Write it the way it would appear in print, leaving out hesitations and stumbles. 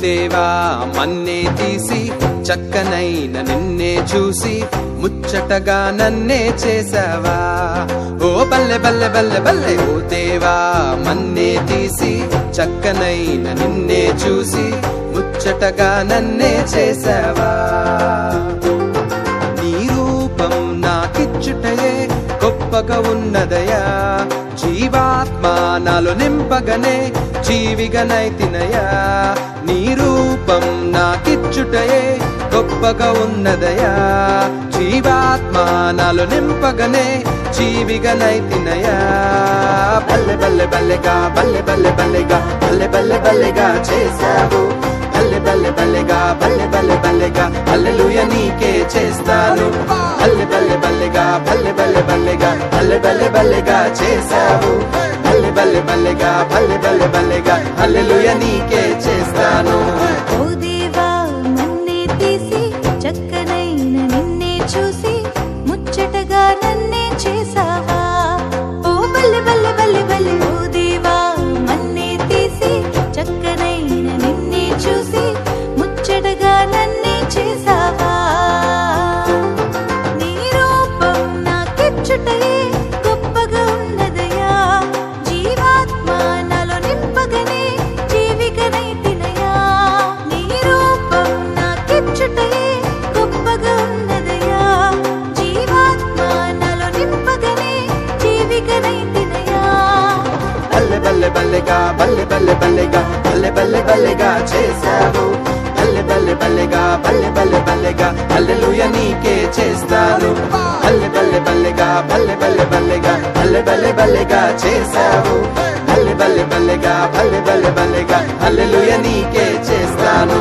దేవా మన్నే తీసి చక్కనైన నిన్నే చూసి ముచ్చటగా నన్నే చేసావా. ఓ బల్లె బల్లె బల్లె బల్లె ఓ దేవా మన్నే తీసి చక్కనైన నిన్నే చూసి ముచ్చటగా నన్నే చేసావా. నీ రూపం నాకిచ్చుటయే గొప్పగా ఉన్నదయా, జీవాత్మ నాలో నింపగనే జీవిగనైతినయా. నీ రూపం నాకిచ్చుటయే గొప్పగా ఉన్నదయా, జీవాత్మ నాలో నింపగనే జీవిగనైతినయా. బల్లె బల్లె బల్లెగా బల్లె బల్లె బల్లెగా బల్లె బల్లె బల్లెగా చేశావు. బల్లె బల్లె బల్లెగా బల్లె బల్లె బల్లెగా హల్లెలూయా నీకే చేస్తాను. బల్లె బల్లె బల్లెగా బల్లె బల్లె బల్లెగా బల్లె బల్లె బల్లెగా చేశావు. బల్లె బల్లె బల్లెగా బల్లె బల్లె బల్లెగా హల్లెలూయా నీకే చేస్తాను. ఓ దేవా నన్నే తీసి చక్కనైన నిన్నే చూసి ముచ్చటగా నన్నే చేసావా. ఓ బల్లె బల్లె బల్లె బల్లె ఓ దేవా నన్నే తీసి చక్కనైన నిన్నే చూసి ముచ్చటగా నన్నే చేసావా. నీ రూపం నాకిచ్చుటయే గొప్పగా ఉన్నదయా, జీవాత్మ నాలో నింపగనే జీవికనైతినయా. నీ రూపం నాకిచ్చుటయే గొప్పగా ఉన్నదయా, జీవాత్మ నాలో నింపగనే జీవికనైతినయా. బల్లె బల్లె బల్లెగా బల్లె బల్లె బల్లెగా బల్లె బల్లె బల్లెగా చేశావు. బల్లె బల్లె బల్లెగా బల్లె బల్లె బల్లెగా హల్లెలూయా నీకే చేస్తాను. బల్లె బల్లె బల్లెగా బల్లె బల్లె బల్లెగా బల్లె బల్లె బల్లెగా చేశావు. బల్లె బల్లె బల్లెగా బల్లె బల్లె బల్లెగా హల్లెలూయా నీకే చేస్తాను.